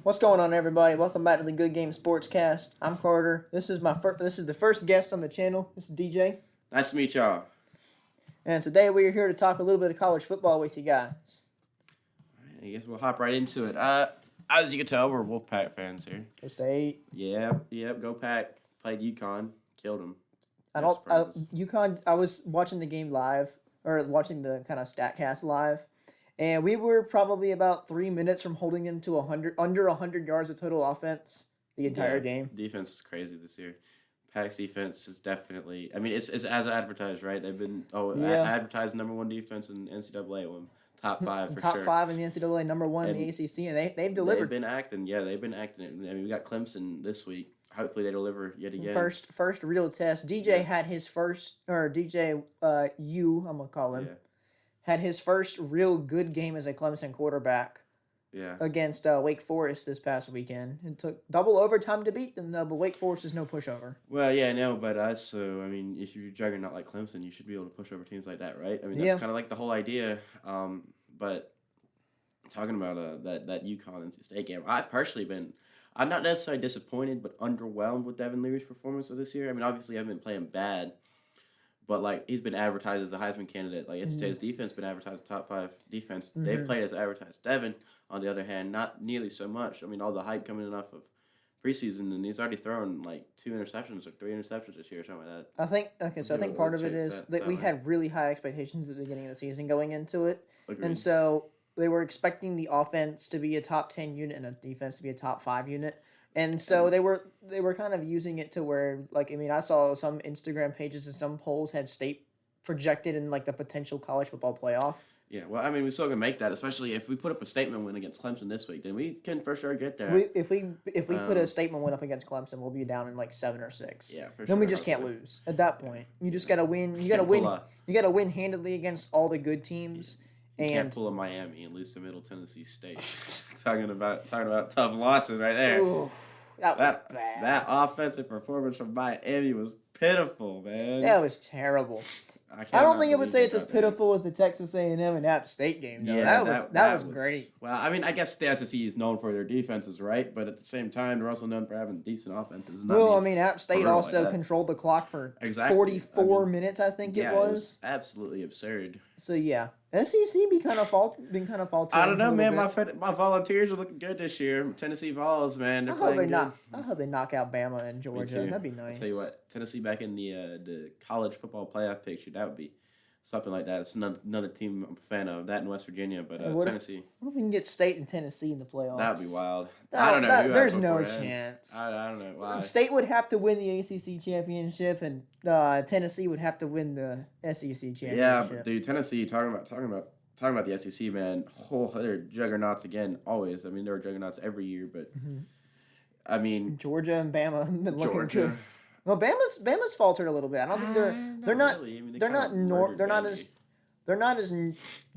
What's going on, everybody? Welcome back to the Good Game Sportscast. I'm Carter. This is the first guest on the channel. This is DJ, Nice to meet y'all. and today we are here to talk a little bit of college football with you guys. I guess we'll hop right into it. As you can tell, we're Wolfpack fans here. Go State. Yep. Go Pack. Played UConn. Killed them. UConn. I was watching the game live, or watching the kind of Statcast live, and we were probably about 3 minutes from holding them to under 100 yards of total offense the entire game. Defense is crazy this year. Pack's defense is definitely. I mean, it's as advertised, right? They've been advertised number one defense in NCAA. Top five for Top sure. 5 in the NCAA, number 1 in the ACC, and they've delivered. They've been acting. Yeah, they've been acting. I mean, we got Clemson this week. Hopefully, they deliver yet again. First real test. DJ had his first, or DJ U, I'm gonna call him, had his first real good game as a Clemson quarterback. Yeah. Against Wake Forest this past weekend. It took double overtime to beat them, though, but Wake Forest is no pushover. Well, yeah, I know, but I mean, if you're juggernaut like Clemson, you should be able to push over teams like that, right? I mean, that's kind of like the whole idea. But talking about that UConn and State game, I'm not necessarily disappointed, but underwhelmed with Devin Leary's performance of this year. I mean, obviously, I haven't been playing bad, but like he's been advertised as a Heisman candidate. Like NC State's defense been advertised as top 5 defense. Mm-hmm. They've played as advertised. Devin, on the other hand, not nearly so much. I mean, all the hype coming off of preseason, and he's already thrown like 2 interceptions or 3 interceptions this year or something like that. I think part of it is that we had really high expectations at the beginning of the season going into it. Agreed. And so they were expecting the offense to be a top 10 unit and a defense to be a top 5 unit. And so they were kind of using it to where, like, I mean, I saw some Instagram pages and some polls had State projected in like the potential college football playoff. Yeah, well, I mean, we still can make that, especially if we put up a statement win against Clemson this week, then we can for sure get there. If we put a statement win up against Clemson, we'll be down in like 7 or 6. Yeah, for sure. Then we just can't lose at that point. You just gotta win. You gotta win handedly against all the good teams. You can't pull a Miami and lose to Middle Tennessee State. talking about tough losses right there. Ooh, that was bad. That offensive performance from Miami was pitiful, man. That was terrible. I don't think I would say it's as pitiful as the Texas A&M and App State game, though. Yeah, that was great. Well, I mean, I guess the SEC is known for their defenses, right? But at the same time, they're also known for having decent offenses. Well, I mean, App State also controlled the clock for 44 minutes, I think it was. It was absolutely absurd. So, yeah. SEC been kind of faltering. I don't know, man. My Volunteers are looking good this year. Tennessee Vols, man. I hope they knock out Bama and Georgia. That'd be nice. I'll tell you what, Tennessee back in the college football playoff picture, that would be something like that. It's another team I'm a fan of. That in West Virginia, but Tennessee. What if we can get State and Tennessee in the playoffs? That would be wild. I don't know. There's no chance. I don't know why. State would have to win the ACC championship, and Tennessee would have to win the SEC championship. Yeah, but dude, Tennessee talking about the SEC, man. Oh, they're juggernauts again. Always. I mean, they're juggernauts every year, but I mean, Georgia and Bama have been looking good. Well, Bama's faltered a little bit. I don't think they're not really. I mean, they're not as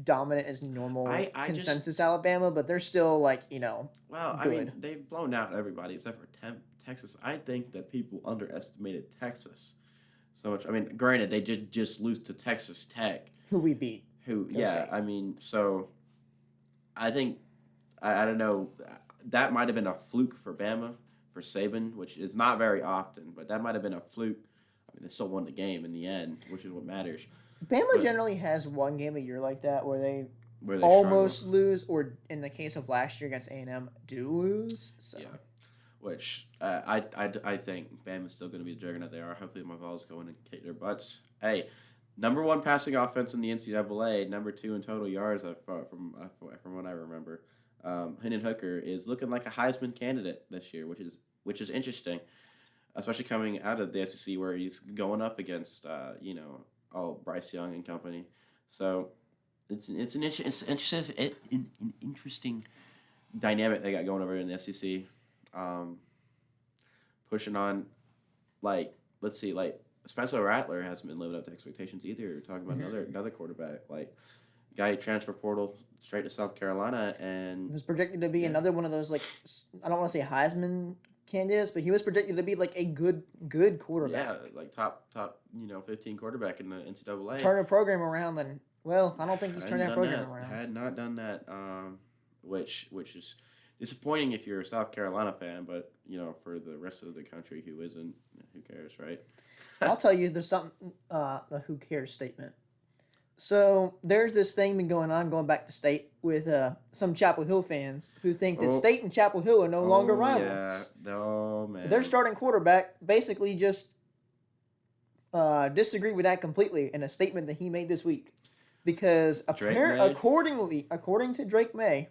dominant as normal consensus Alabama, but they're still like, Well, good. I mean, they've blown out everybody except for Texas. I think that people underestimated Texas so much. I mean, granted, they did just lose to Texas Tech, who we beat. I mean, so I think I don't know. That might have been a fluke for Bama. For Saban, which is not very often, but that might have been a fluke. I mean, they still won the game in the end, which is what matters. Bama generally has one game a year like that where they almost struggle. Lose, or in the case of last year against A&M, do lose. So. Yeah, which I think Bama's still going to be the juggernaut they are. Hopefully my Vols go in and kick their butts. Hey, number 1 passing offense in the NCAA, number 2 in total yards from what I remember. Hendon Hooker is looking like a Heisman candidate this year, which is interesting, especially coming out of the SEC where he's going up against Bryce Young and company. So it's an interesting dynamic they got going over in the SEC. Pushing on, let's see, Spencer Rattler hasn't been living up to expectations either. We're talking about another quarterback, guy transfer portal straight to South Carolina, and he was projected to be another one of those, I don't want to say Heisman candidates, but he was projected to be a good quarterback. Yeah, top 15 quarterback in the NCAA. Turn a program around, I don't think he's turned that program around. Had not done that, which is disappointing if you're a South Carolina fan, but for the rest of the country who isn't, who cares, right? I'll tell you, there's something, a who cares statement. So there's this thing been going on, going back to state, with some Chapel Hill fans who think that Oh, state and Chapel Hill are no longer yeah. rivals. Oh Their man. starting quarterback basically just disagreed with that completely in a statement that he made this week. Because Drake May. according to Drake May,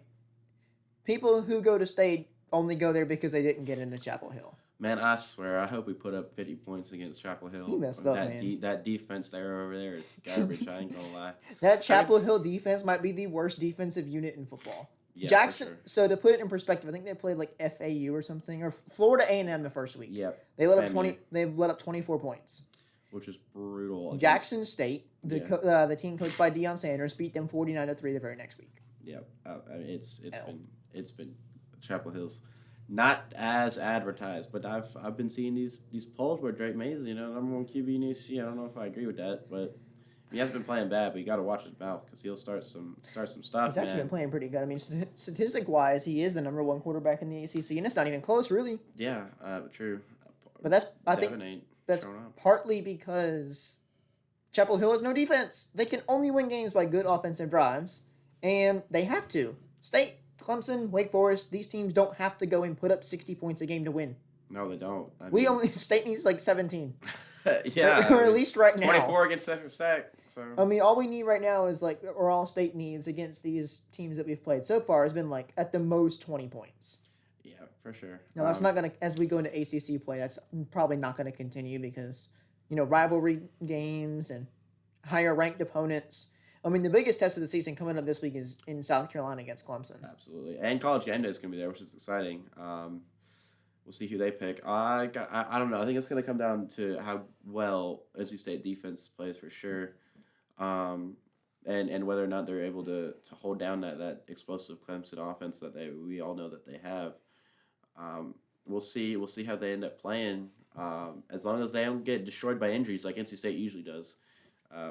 people who go to state only go there because they didn't get into Chapel Hill. Man, I swear, I hope we put up 50 points against Chapel Hill. He messed up, that man. That defense over there is garbage. I ain't gonna lie. That Chapel Hill defense might be the worst defensive unit in football. Yeah, Jackson. for sure. So to put it in perspective, I think they played like FAU or something, or Florida A&M the first week. Yep. They let up FAMU. They've let up 24 points. Which is brutal. against- Jackson State, the team coached by Deion Sanders, beat them 49-3 the very next week. Yep. I mean, it's been Chapel Hill's not as advertised, but I've been seeing these polls where Drake May is number one QB in ACC. I don't know if I agree with that, but he hasn't been playing bad. But you got to watch his mouth because he'll start some stuff. He's actually been playing pretty good. I mean, statistic wise, he is the number one quarterback in the ACC, and it's not even close, really. Yeah, true. But I think that's showing up. partly because Chapel Hill has no defense. They can only win games by good offensive drives, and they have to. State, Clemson, Wake Forest, these teams don't have to go and put up 60 points a game to win. No, they don't. State needs like 17. Yeah. Or at least right now. 24 against Texas Tech. So. I mean, all we need right now is or all State needs against these teams that we've played so far has been at the most 20 points. Yeah, for sure. No, that's not going to, as we go into ACC play, that's probably not going to continue because, rivalry games and higher ranked opponents. I mean, the biggest test of the season coming up this week is in South Carolina against Clemson. Absolutely. And College Game Day is going to be there, which is exciting. We'll see who they pick. I don't know. I think it's going to come down to how well NC State defense plays for sure. And whether or not they're able to hold down that explosive Clemson offense that we all know that they have. We'll see how they end up playing. As long as they don't get destroyed by injuries like NC State usually does,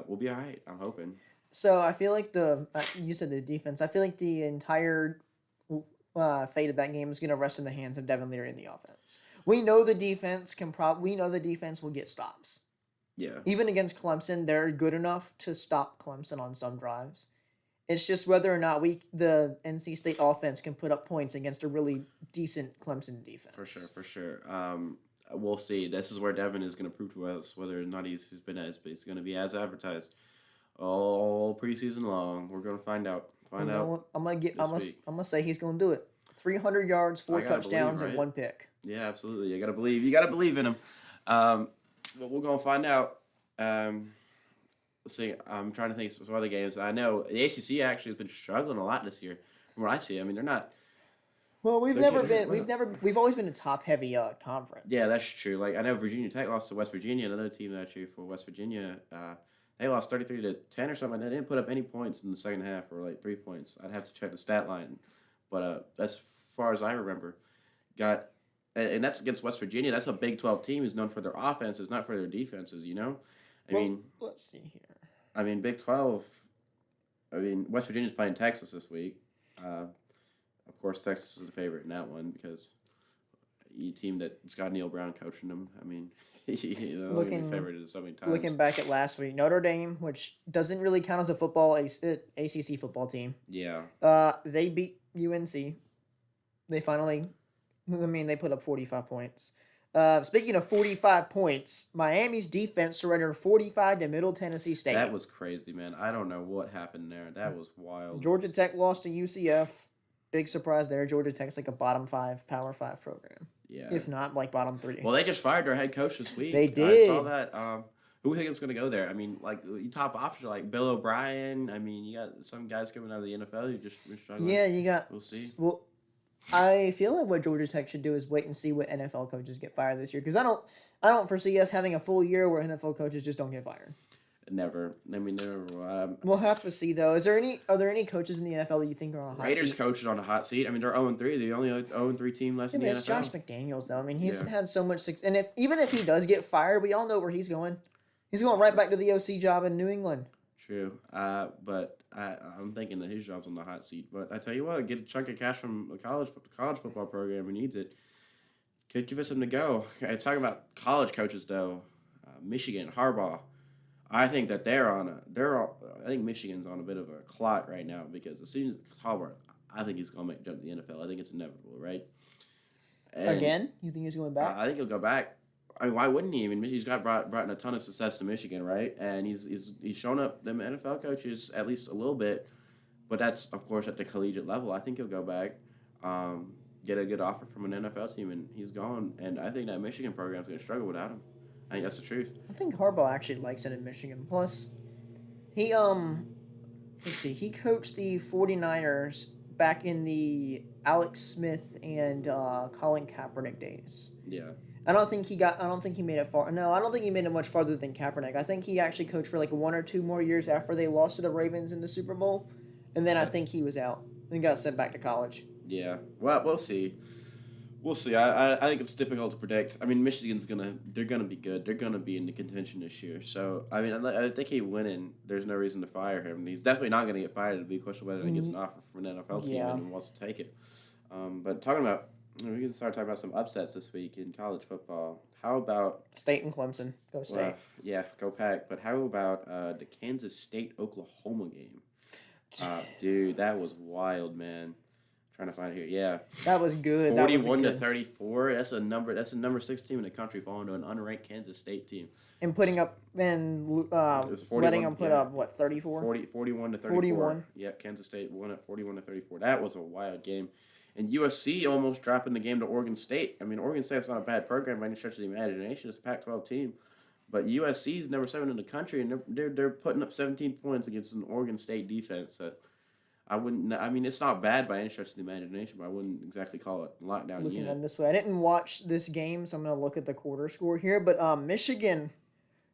we'll be all right. I'm hoping. So I feel like you said the defense. I feel like the entire fate of that game is going to rest in the hands of Devin Leary in the offense. We know the defense will get stops. Yeah. Even against Clemson, they're good enough to stop Clemson on some drives. It's just whether or not the NC State offense can put up points against a really decent Clemson defense. For sure. We'll see. This is where Devin is going to prove to us whether or not he's going to be as advertised all preseason long. We're going to find out. I'm gonna say he's going to do it. 300 yards, 4 touchdowns, and 1 pick. Yeah, absolutely. You got to believe. You got to believe in him. But we're going to find out. Let's see. I'm trying to think of some other games. I know the ACC actually has been struggling a lot this year. From what I see, I mean, they're not. Well, we've always been a top-heavy conference. Yeah, that's true. I know Virginia Tech lost to West Virginia, another team that I cheer for, West Virginia. They lost 33-10 or something. They didn't put up any points in the second half, or 3 points. I'd have to check the stat line, but as far as I remember, and that's against West Virginia. That's a Big 12 team who's known for their offenses, not for their defenses. I mean, let's see here. I mean, Big 12. I mean, West Virginia's playing Texas this week. Of course, Texas is the favorite in that one because a team that's got Neil Brown coaching them. I mean, favored so many times. Looking back at last week, Notre Dame, which doesn't really count as a ACC football team. Yeah. They beat UNC. They put up 45 points. Speaking of 45 points, Miami's defense surrendered 45 to Middle Tennessee State. That was crazy, man. I don't know what happened there. That was wild. Georgia Tech lost to UCF. Big surprise there. Georgia Tech's like a bottom 5, Power 5 program. Yeah. If not, bottom 3. Well, they just fired their head coach this week. They did. I saw that. Who do you think is going to go there? I mean, you top options like Bill O'Brien. I mean, you got some guys coming out of the NFL who just been struggling. Yeah, you got. We'll see. Well, I feel like what Georgia Tech should do is wait and see what NFL coaches get fired this year because I don't foresee us having a full year where NFL coaches just don't get fired. Never. I mean, never. We'll have to see though. Are there any coaches in the NFL that you think are on a hot Raiders seat? coach is on a hot seat. I mean, they're 0-3. The only 0-3 team left in the NFL. It's Josh McDaniels though. I mean, he's had so much success. And even if he does get fired, we all know where he's going. He's going right back to the OC job in New England. True. But I'm thinking that his job's on the hot seat. But I tell you what, get a chunk of cash from a college football program who needs it. Could give us something to go. Okay, talking about college coaches though, Michigan Harbaugh. I think that I think Michigan's on a bit of a clock right now because as soon as Harbaugh, I think he's gonna make jump to the NFL. I think it's inevitable, right? And Again, you think he's going back? I think he'll go back. I mean, why wouldn't he? I mean, he's brought in a ton of success to Michigan, right? And he's shown up them NFL coaches at least a little bit, but that's of course at the collegiate level. I think he'll go back, get a good offer from an NFL team, and he's gone. And I think that Michigan program's going to struggle without him. I think that's the truth. I think Harbaugh actually likes it in Michigan. Plus, he let's see, he coached the 49ers back in the Alex Smith and Colin Kaepernick days. Yeah. I don't think he made it far. No, I don't think he made it much farther than Kaepernick. I think he actually coached for like 1 or 2 more years after they lost to the Ravens in the Super Bowl, and then I think he was out and got sent back to college. Yeah. Well, we'll see. We'll see. I think it's difficult to predict. I mean, they're gonna be good. They're gonna be in the contention this year. So I mean, I think he's winning. There's no reason to fire him. He's definitely not gonna get fired. It'll be a question whether he gets an offer from an NFL team and wants to take it. But talking about, we can start talking about some upsets this week in college football. How about State and Clemson? Go State. Yeah, go Pack. But how about the Kansas State Oklahoma game? Dude, that was wild, man. Trying to find it here. Yeah, that was good. 41 to 34. That's a number 6 team in the country falling to an unranked Kansas State team. And putting up and letting them put up what 34? 41 to 34. 41. Yep, Kansas State won at 41 to 34. That was a wild game. And USC almost dropping the game to Oregon State. I mean, Oregon State's not a bad program by any stretch of the imagination. It's a Pac-12 team. But USC's number 7 in the country, and they're putting up 17 points against an Oregon State defense that I mean, it's not bad by any stretch of the imagination, but I wouldn't exactly call it lockdown Looking unit. at it this way, I didn't watch this game, so I'm going to look at the quarter score here. But Michigan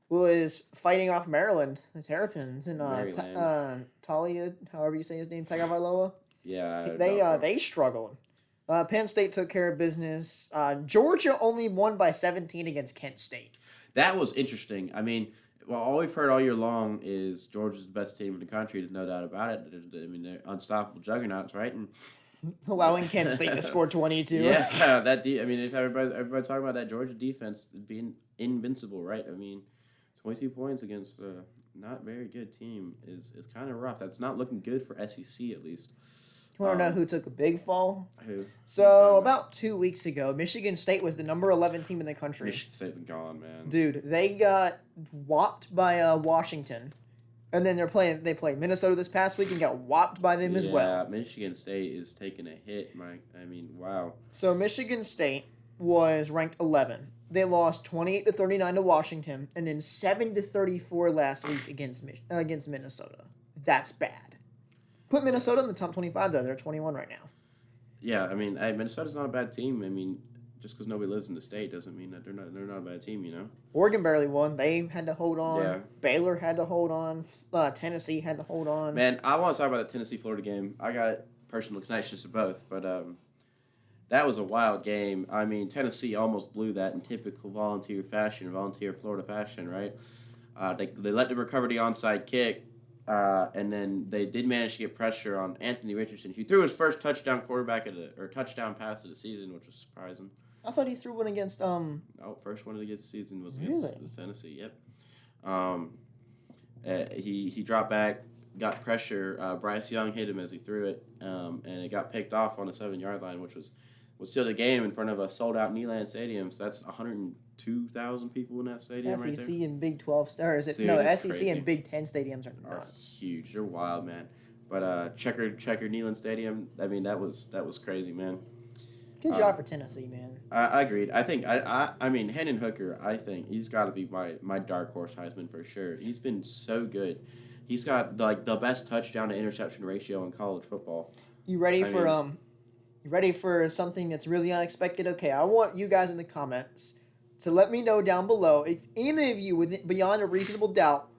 was fighting off Maryland, the Terrapins, and Talia, however you say his name, Tagovailoa. Yeah, they struggled. Penn State took care of business. Georgia only won by 17 against Kent State. That was interesting. I mean, well, all we've heard all year long is Georgia's the best team in the country. There's no doubt about it. I mean, they're unstoppable juggernauts, right? And allowing Kent State to score 22. Yeah, I mean, if everybody talking about that Georgia defense being invincible, right? I mean, 22 points against a not very good team is kind of rough. That's not looking good for SEC at least. You want to know who took a big fall? Who? So, about 2 weeks ago, Michigan State was the number 11 team in the country. Michigan State's gone, man. Dude, they got whopped by Washington. And then they played Minnesota this past week and got whopped by them as well. Yeah, Michigan State is taking a hit, Mike. I mean, wow. So, Michigan State was ranked 11. They lost 28 to 39 to Washington, and then 7 to 34 last week against Minnesota. That's bad. Put Minnesota in the top 25, though. They're 21 right now. Yeah, I mean, Minnesota's not a bad team. I mean, just because nobody lives in the state doesn't mean that they're not a bad team, you know? Oregon barely won. They had to hold on. Yeah. Baylor had to hold on. Tennessee had to hold on. Man, I want to talk about the Tennessee-Florida game. I got personal connections to both, but that was a wild game. I mean, Tennessee almost blew that in typical volunteer Florida fashion, right? They let them recover the onside kick. And then they did manage to get pressure on Anthony Richardson. He threw his first touchdown touchdown pass of the season, which was surprising. I thought he threw one against first one against the season was really? Against Tennessee. Yep. He dropped back, got pressure. Bryce Young hit him as he threw it, and it got picked off on the 7-yard line, which was sealed the game in front of a sold out Neyland Stadium. So that's 102,000 people in that stadium right there. SEC and Big 12 stars. SEC crazy. and Big 10 stadiums are nuts. Are huge. They're wild, man. But checkered Neyland Stadium. I mean, that was crazy, man. Good job for Tennessee, man. I agreed. I think I mean Hendon Hooker. I think he's got to be my dark horse Heisman for sure. He's been so good. He's got the best touchdown to interception ratio in college football. You ready for something that's really unexpected? Okay, I want you guys in the comments to let me know down below if any of you, beyond a reasonable doubt,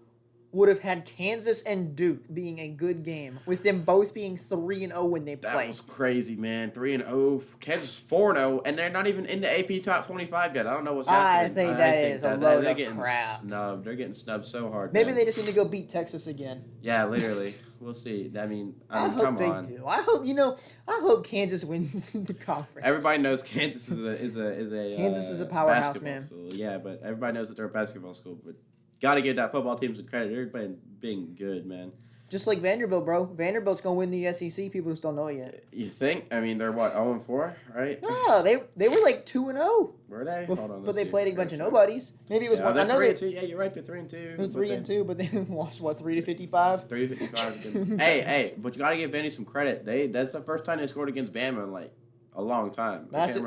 would have had Kansas and Duke being a good game, with them both being 3-0 when they That play. was crazy, man. 3-0. Kansas 4-0, and they're not even in the AP top 25 yet. I don't know what's happening. I think that is a load they're of getting crap. snubbed. They're getting snubbed so hard. Maybe man. they just need to go beat Texas again. Yeah, literally. We'll see. I mean, I hope come they on. do. I hope Kansas wins the conference. Everybody knows Kansas is a Kansas is a powerhouse, basketball man. School. Yeah, but everybody knows that they're a basketball school. But got to give that football team some credit. They're being good, man. Just like Vanderbilt, bro. Vanderbilt's gonna win the SEC. People just don't know it yet. You think? I mean, they're what 0-4, right? No, they were like 2-0. Were they? But, Hold on, but they see. played a bunch of nobodies. Maybe it was one. They're I know 3-2. Yeah, you're right. They're 3-2. they're 3-2, but they lost 3-55. 3-55 hey, but you gotta give Vandy some credit. That's the first time they scored against Bama in like a long time. Massive,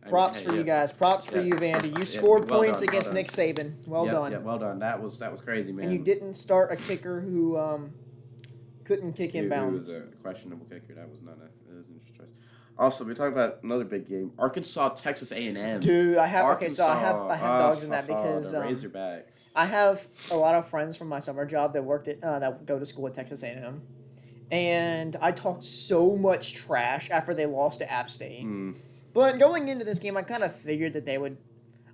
props for you guys. Props for you, Vandy. You scored points against Nick Saban. Well done. Yeah, well done. That was crazy, man. And you didn't start a kicker who couldn't kick inbounds. It was a questionable kicker. That was an interesting choice. Also, we're talking about another big game. Arkansas, Texas A&M. Dude, I have Arkansas, I have dogs in that because the Razorbacks. I have a lot of friends from my summer job that worked at that go to school at Texas A&M. And I talked so much trash after they lost to App State. But going into this game, I kind of figured that they would.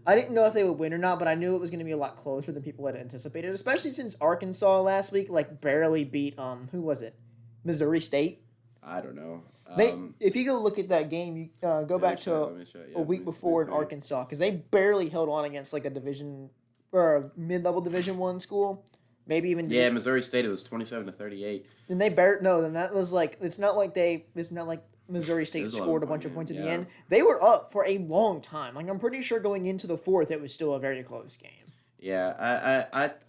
I didn't know if they would win or not, but I knew it was going to be a lot closer than people had anticipated, especially since Arkansas last week barely beat who was it? Missouri State. I don't know. If you go look at that game, you go back to a week before in Arkansas, because they barely held on against like a division or a mid-level Division I school. Maybe even Missouri State. It was 27-38. And they then that was like it's not like Missouri State scored a bunch of points at the end. They were up for a long time. Like I'm pretty sure going into the fourth, it was still a very close game. Yeah,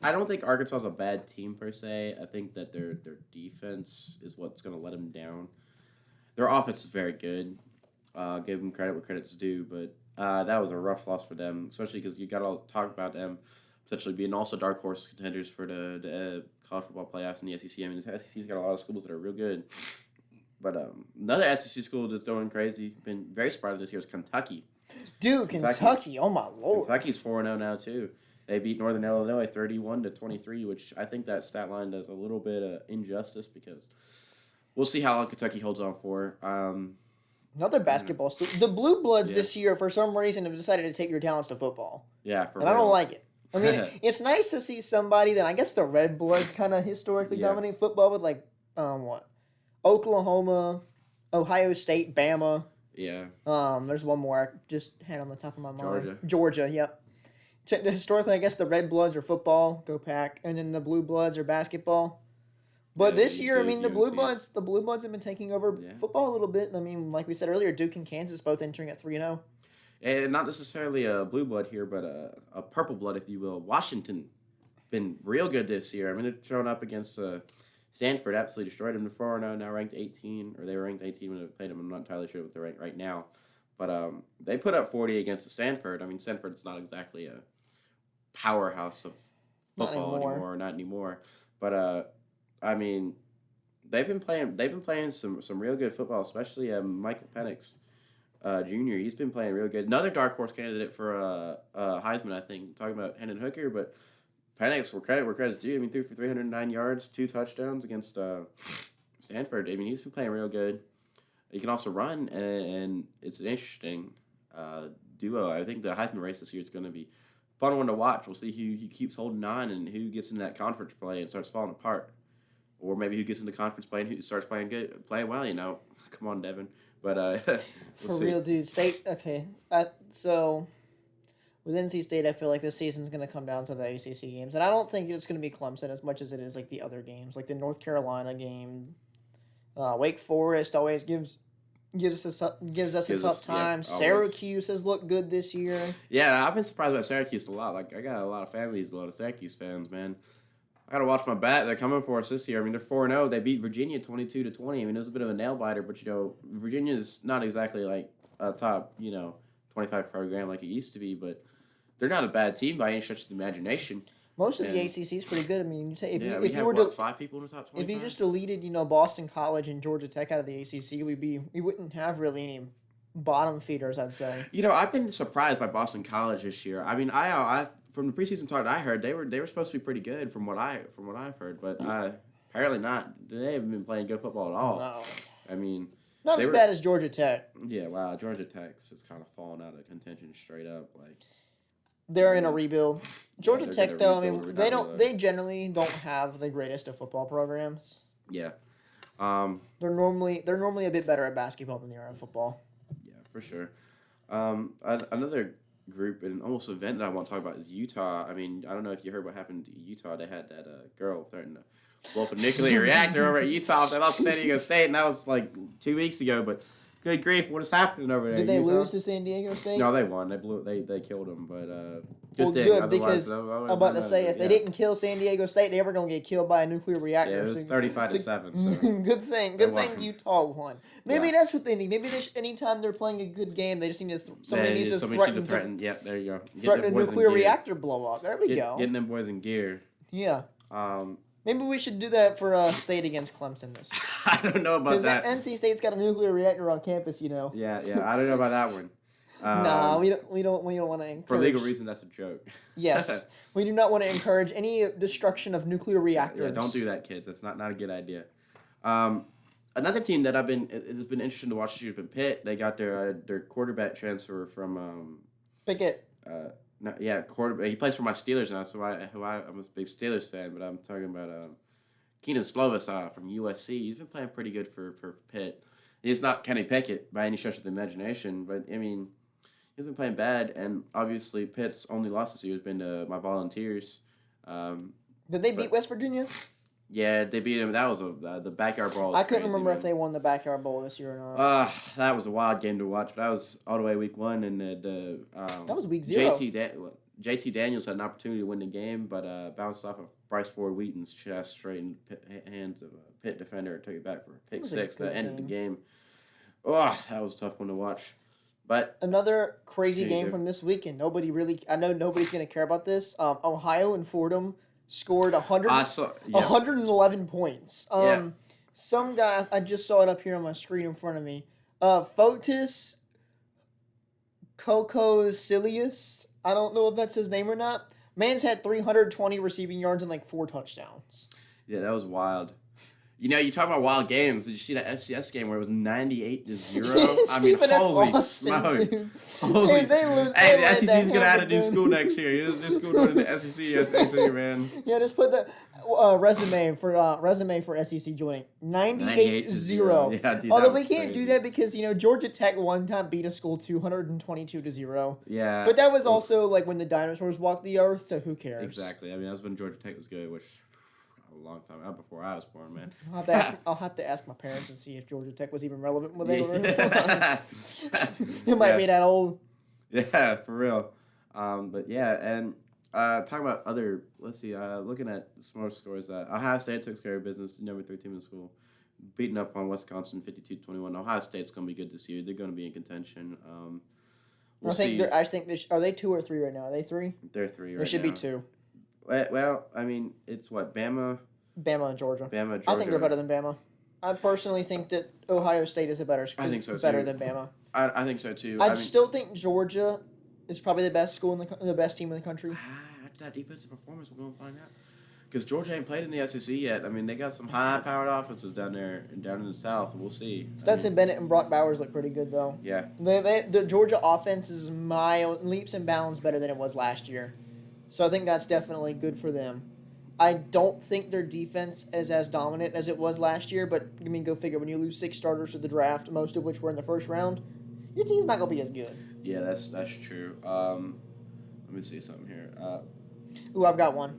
I don't think Arkansas is a bad team per se. I think that their defense is what's going to let them down. Their offense is very good. Give them credit where credit's due, but that was a rough loss for them, especially because you got to talk about them potentially being also dark horse contenders for the college football playoffs in the SEC. I mean, the SEC's got a lot of schools that are real good. But another SEC school that's doing crazy, been very surprised this year, is Kentucky. Dude, Kentucky, oh my lord. Kentucky's 4-0 now, too. They beat Northern Illinois 31-23, which I think that stat line does a little bit of injustice because we'll see how long Kentucky holds on for. Another basketball school. The Blue Bloods this year, for some reason, have decided to take your talents to football. Yeah, I don't like it. I mean, it's nice to see somebody that I guess the Red Bloods kind of historically dominate football with, like, Oklahoma, Ohio State, Bama. Yeah. There's one more I just had on the top of my mind. Georgia, yep. Historically, I guess the Red Bloods are football, go Pack, and then the Blue Bloods are basketball. But this year, I mean, the Blue Bloods have been taking over football a little bit. I mean, like we said earlier, Duke and Kansas both entering at 3-0. And not necessarily a blue blood here, but a purple blood, if you will. Washington been real good this year. I mean, they're showing up against Stanford, absolutely destroyed them to 4-0, now ranked 18, or they were ranked 18 when they played them. I'm not entirely sure what they're ranked right now. But they put up 40 against the Stanford. I mean, Stanford's not exactly a powerhouse of football not anymore. But I mean, they've been playing some real good football, especially Michael Penix Jr. He's been playing real good. Another dark horse candidate for Heisman, I think. Talking about Hendon Hooker, but Penix, where credit's due. I mean, threw for 309 yards, 2 touchdowns against Stanford. I mean, he's been playing real good. He can also run, and it's an interesting duo. I think the Heisman race this year is going to be a fun one to watch. We'll see who keeps holding on and who gets in that conference play and starts falling apart. Or maybe who gets into conference play and who starts playing well, Come on, Devin. But we'll for see. Real, dude. State, okay. So with NC State, I feel like this season's going to come down to the ACC games. And I don't think it's going to be Clemson as much as it is like the other games. Like the North Carolina game. Wake Forest always gives us a tough time. Syracuse has looked good this year. Yeah, I've been surprised about Syracuse a lot. Like, I got a lot of families, a lot of Syracuse fans, man. I got to watch my back. They're coming for us this year. I mean, they're 4-0. They beat Virginia 22-20. I mean, it was a bit of a nail-biter, but, Virginia's not exactly like a top, 25 program like it used to be, but they're not a bad team by any stretch of the imagination. Most of the ACC is pretty good. I mean, if you were 5 people in the top 25. If you just deleted, Boston College and Georgia Tech out of the ACC, we wouldn't have really any bottom feeders, I'd say. I've been surprised by Boston College this year. I mean, I from the preseason talk that I heard, they were supposed to be pretty good from what I've heard, but apparently not. They haven't been playing good football at all. No. I mean, Not as bad as Georgia Tech. Yeah, wow, Georgia Tech's just kind of fallen out of contention straight up. Like they're in a rebuild. Georgia they're Tech, though, I rebuild, mean, not reload. they generally don't have the greatest of football programs. Yeah. They're normally a bit better at basketball than they are at football. Yeah, for sure. Another group and almost event that I want to talk about is Utah. I mean, I don't know if you heard what happened to Utah. They had that girl threatening to blow up a nuclear reactor over at Utah. They lost San Diego State, and that was like 2 weeks ago. But good grief, what is happening over there? Did they Utah? lose to San Diego State? No, they won. They killed them, but good thing. Good, because I'm about to say if they didn't kill San Diego State, they were going to get killed by a nuclear reactor. Yeah, it was 35-7. So. Good thing Utah won. Maybe that's what they need. Maybe anytime they're playing a good game, they just need to somebody needs to threaten. Yep, there you go. Threaten a nuclear reactor blow up. There we go. Getting them boys in gear. Yeah. Maybe we should do that for State against Clemson this year. I don't know about that. Because NC State's got a nuclear reactor on campus, you know. Yeah. I don't know about that one. Nah, we don't want to encourage. For legal reasons, that's a joke. Yes, we do not want to encourage any destruction of nuclear reactors. Yeah, don't do that, kids. That's not a good idea. Another team that it's been interesting to watch this year has been Pitt. They got their quarterback transfer from Pickett. Quarterback. He plays for my Steelers now, so I'm a big Steelers fan. But I'm talking about Keenan Slovis from USC. He's been playing pretty good for Pitt. He's not Kenny Pickett by any stretch of the imagination, but I mean, he's been playing bad. And obviously, Pitt's only loss this year has been to my Volunteers. Did they beat West Virginia? Yeah, they beat him. That was the backyard brawl. I couldn't remember if they won the backyard bowl this year or not. That was a wild game to watch. But that was all the way week 1, and that was week 0. JT Daniels had an opportunity to win the game, but bounced off of Bryce Ford Wheaton's chest straight in the hands of a Pitt defender and took it back for a pick 6 that ended the game. Oh, that was a tough one to watch. But another crazy game from this weekend. I know nobody's going to care about this. Ohio and Fordham scored 111 points. Some guy, I just saw it up here on my screen in front of me. Fotis Kokosilius. I don't know if that's his name or not. Man's had 320 receiving yards and like 4 touchdowns. Yeah, that was wild. You talk about wild games. Did you see that FCS game where it was 98-0? I mean, holy smokes. Holy. Hey, the SEC's going to add a new school next year. This school going to the SEC, man. Yeah, just put the resume for SEC joining. 98-0. Yeah, dude, although we can't do that because, Georgia Tech one time beat a school 222-0. Yeah. But that was also like when the dinosaurs walked the earth, so who cares? Exactly. I mean, that was when Georgia Tech was good, which a long time out before I was born, man. I'll have to ask my parents and see if Georgia Tech was even relevant when they were. It might be that old. Yeah, for real. But yeah, and talking about other, let's see, looking at some more scores. Ohio State took care of business, number 3 team in school, beating up on Wisconsin 52-21. Ohio State's going to be good this year. They're going to be in contention. We'll see. Are they 2 or 3 right now? Are they 3? They're 3 right now. They should be 2. Well, I mean, it's what, Bama and Georgia. Georgia. I think they're better than Bama. I personally think that Ohio State is better than Bama. I think so too. I still think Georgia is probably the best school the best team in the country. After that defensive performance, we're going to find out. Because Georgia ain't played in the SEC yet. I mean, they got some high-powered offenses down in the South. We'll see. Stetson Bennett and Brock Bowers look pretty good, though. Yeah. The Georgia offense is leaps and bounds better than it was last year. So I think that's definitely good for them. I don't think their defense is as dominant as it was last year, but I mean, go figure. When you lose 6 starters to the draft, most of which were in the first round, your team's not going to be as good. Yeah, that's true. Let me see something here. I've got one.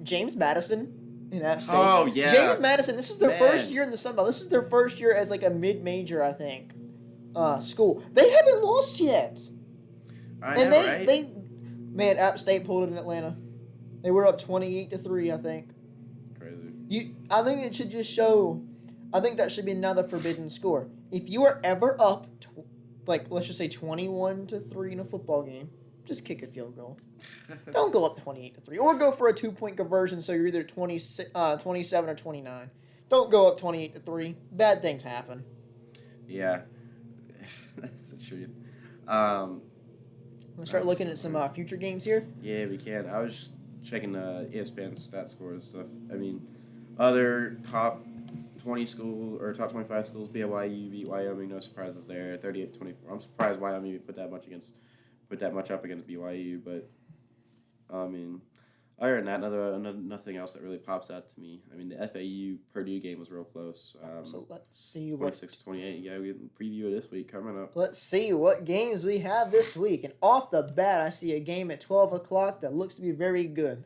James Madison in App State. Oh, yeah. James Madison, this is their first year in the Sun Belt. This is their first year as like a mid-major, I think, school. They haven't lost yet. Man, App State pulled it in Atlanta. They were up 28-3, I think. Crazy. I think it should just show. I think that should be another forbidden score. If you are ever up, let's just say 21-3 in a football game, just kick a field goal. Don't go up 28-3, or go for a 2-point conversion. So you're either 27 or 29. Don't go up 28-3. Bad things happen. Yeah. That's the truth. We'll start looking at some future games here. Yeah, we can. I was checking the ESPN stat scores stuff. I mean, other top 20 school or top 25 schools, BYU beat Wyoming. No surprises there. 38-24. I'm surprised Wyoming put that much up against BYU, but I mean, other than that, nothing else that really pops out to me. I mean, the FAU Purdue game was real close. So let's see 26-28. Yeah, we can preview it this week coming up. Let's see what games we have this week. And off the bat, I see a game at 12 o'clock that looks to be very good.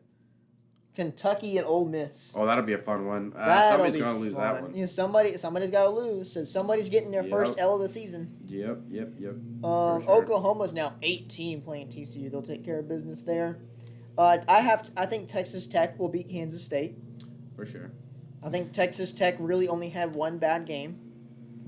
Kentucky and Ole Miss. Oh, that'll be a fun one. Somebody's going to lose that one. You know, somebody's got to lose. So somebody's getting their first L of the season. Yep. Sure. Oklahoma's now 18 playing TCU. They'll take care of business there. I think Texas Tech will beat Kansas State. For sure. I think Texas Tech really only had one bad game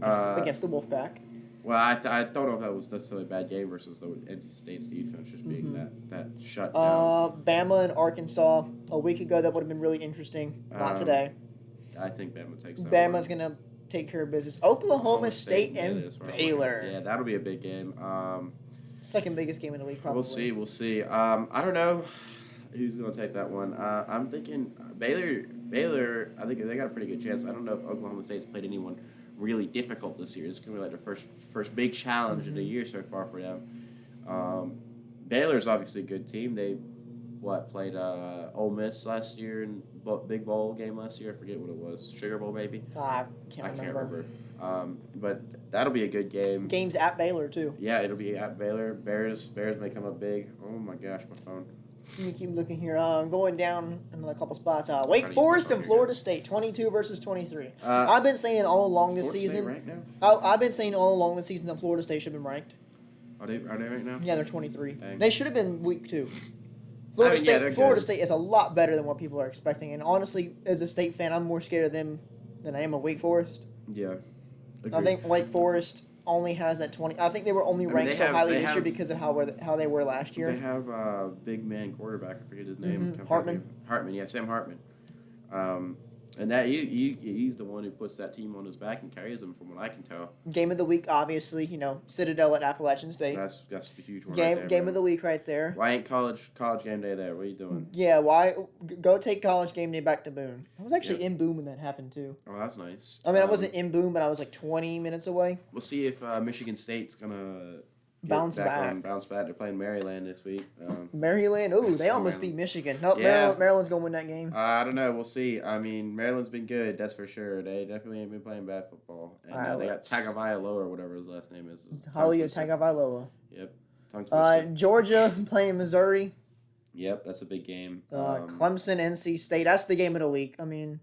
against the Wolfpack. Well, I don't know if that was necessarily a bad game versus the NC State's defense just being that shut down. Bama and Arkansas a week ago, that would have been really interesting. Not today. I think Bama takes that. Bama's going to take care of business. Oklahoma State and Baylor. Yeah, that'll be a big game. Second biggest game in the week, probably. We'll see. I don't know who's going to take that one. I'm thinking Baylor, I think they got a pretty good chance. I don't know if Oklahoma State's played anyone really difficult this year. It's going to be like their first big challenge of the year so far for them. Baylor's obviously a good team. They played Ole Miss last year in big bowl game last year. I forget what it was. Sugar Bowl maybe? I can't remember. But that'll be a good game. Game's at Baylor too. Yeah, it'll be at Baylor. Bears may come up big. Oh my gosh, my phone. Let me keep looking here. Going down another couple spots. Wake Forest and Florida State, 22 versus 23. I've been saying all along this season. Right now? I've been saying all along this season that Florida State should have been ranked. Are they right now? Yeah, they're 23. Dang. They should have been week 2. Florida State is a lot better than what people are expecting. And honestly, as a State fan, I'm more scared of them than I am of Wake Forest. Yeah. Agreed. I think Wake Forest only has that 20. I think they were only ranked so highly this year because of how they were last year. They have a big man quarterback. I forget his name. Hartman. Yeah, Sam Hartman. And that he's the one who puts that team on his back and carries them, from what I can tell. Game of the week, obviously, Citadel at Appalachian State. That's a huge one. Game of the week right there. Why ain't college game day there? What are you doing? Yeah, why go take college game day back to Boone? I was actually in Boone when that happened too. Oh, that's nice. I mean, I wasn't in Boone, but I was like 20 minutes away. We'll see if Michigan State's gonna bounce back. They're playing Maryland this week. Maryland? Ooh, they almost beat Michigan. Nope, yeah. Maryland's going to win that game. I don't know. We'll see. I mean, Maryland's been good, that's for sure. They definitely ain't been playing bad football. And they got Tagovailoa or whatever his last name is. Halia Tagovailoa. Yep. Tongue twister. Georgia playing Missouri. Yep, that's a big game. Clemson, NC State. That's the game of the week. I mean,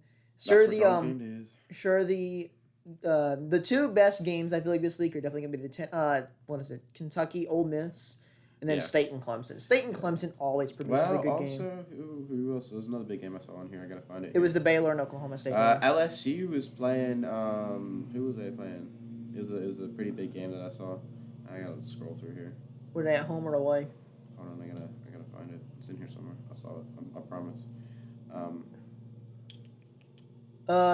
the two best games I feel like this week are definitely gonna be Kentucky, Ole Miss, and then State and Clemson. State and Clemson always produces a good game. Who else? There's another big game I saw on here. I gotta find it. It was the Baylor and Oklahoma State game. LSU was playing. Who was they playing? It was a pretty big game that I saw. I gotta scroll through here. Were they at home or away? Hold on, I gotta find it. It's in here somewhere. I saw it. I promise.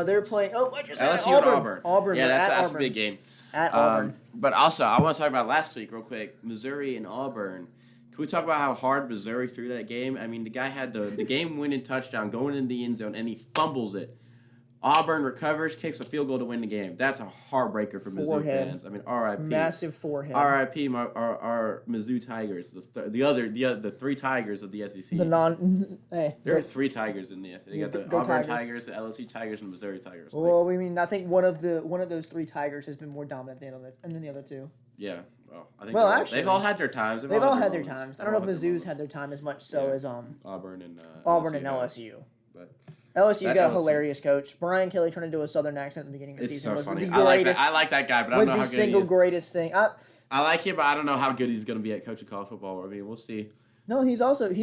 They're playing. Oh, what just LSU and Auburn. Auburn. Yeah, that's a big game. At Auburn. But also, I want to talk about last week real quick. Missouri and Auburn. Can we talk about how hard Missouri threw that game? I mean, the guy had the game-winning touchdown going in the end zone, and he fumbles it. Auburn recovers, kicks a field goal to win the game. That's a heartbreaker for Mizzou fans. I mean, R.I.P. Massive forehead. R.I.P. Our Mizzou Tigers, the three Tigers of the SEC. There are three Tigers in the SEC. You got the Auburn Tigers, the LSU Tigers, and the Missouri Tigers. Well, I mean, I think one of those three Tigers has been more dominant than the other two. Yeah. Well, I think they've all had their times. They've all had their times. I don't know if Mizzou's had their time as much as Auburn and LSU. But LSU's got a hilarious coach. Brian Kelly trying to do a Southern accent at the beginning of the season was the greatest. I like that guy, but I don't know how good he is. Was the single greatest thing. I like him, but I don't know how good he's going to be at coaching college football. I mean, we'll see. No, he's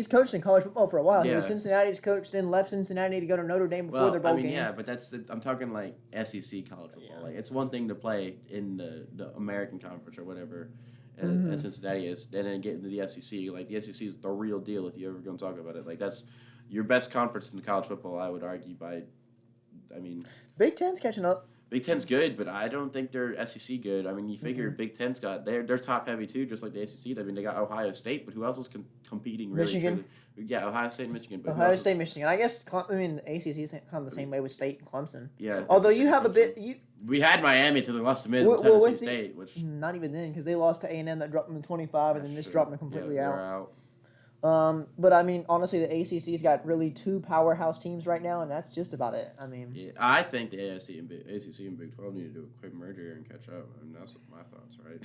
coached in college football for a while. Yeah. He was Cincinnati's coach, then left Cincinnati to go to Notre Dame before their bowl game. Yeah, but I'm talking like SEC college football. Yeah. Like, it's one thing to play in the American Conference or whatever, as Cincinnati is, and then get into the SEC. Like, the SEC is the real deal if you're ever going to talk about it. Like, that's your best conference in college football, I would argue, Big Ten's catching up. Big Ten's good, but I don't think they're SEC good. I mean, you figure Big Ten's got they're top heavy too, just like the ACC. I mean, they got Ohio State, but who else is competing really? Michigan. Yeah, Ohio State, and Michigan. But Ohio State, Michigan. I guess the ACC is kind of the same way with State and Clemson. Yeah. Although you have a bit We had Miami till they lost to Tennessee State, which not even then because they lost to A&M that dropped them to 25, and then this dropped them completely out. But I mean, honestly, the ACC's got really two powerhouse teams right now, and that's just about it. I mean, yeah, I think the ACC and Big 12 need to do a quick merger here and catch up. I mean, that's my thoughts, right?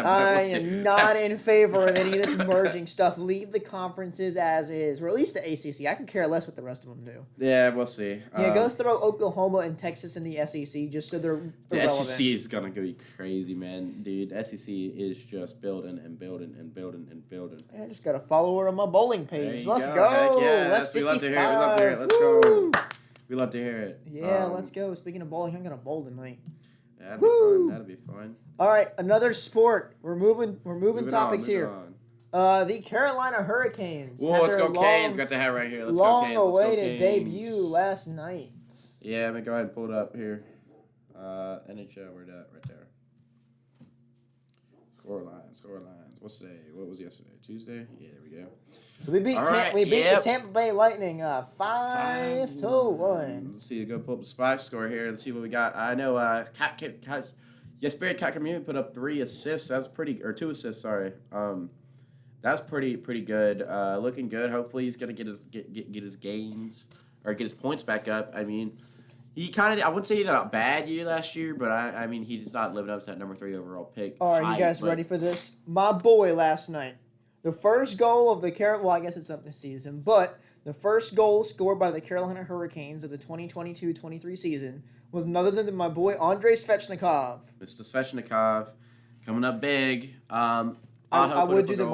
I am not in favor of any of this merging stuff. Leave the conferences as is, or at least the ACC. I can care less what the rest of them do. Yeah, we'll see. Yeah, go throw Oklahoma and Texas in the SEC just so they're irrelevant. The SEC is gonna go crazy, man, dude. The SEC is just building and building and building and building. I just gotta follow her on my bowling page. Let's go. Heck yeah. Let's We love to hear it. We love to hear it. Let's go. We love to hear it. Yeah, let's go. Speaking of bowling, I'm gonna bowl tonight. Yeah, that'd be fun. That'd be fun. All right, another sport. We're moving topics here. The Carolina Hurricanes. Whoa, let's go Canes. Got to have right here. Let's go Canes. Long-awaited debut last night. Yeah, let me go ahead and pull it up here. NHL, where's that? Right there. Score lines. What's today? What was yesterday? Tuesday? Yeah, there we go. So we beat the Tampa Bay Lightning 5-1. Let's see. Go pull up the spy score here. Let's see what we got. I know Jesper Kotkaniemi put up 3 assists. That's pretty, or 2 assists. Sorry. That's pretty good. Looking good. Hopefully he's gonna get his games or get his points back up. I mean, he kind of, I wouldn't say he had a bad year last year, but I mean he's not living up to that number 3 overall pick. All right, you guys ready for this? My boy last night. The first goal of the well, I guess it's up this season, but the first goal scored by the Carolina Hurricanes of the 2022-23 season was none other than my boy Andrei Svechnikov. Mr. Svechnikov coming up big. I would do the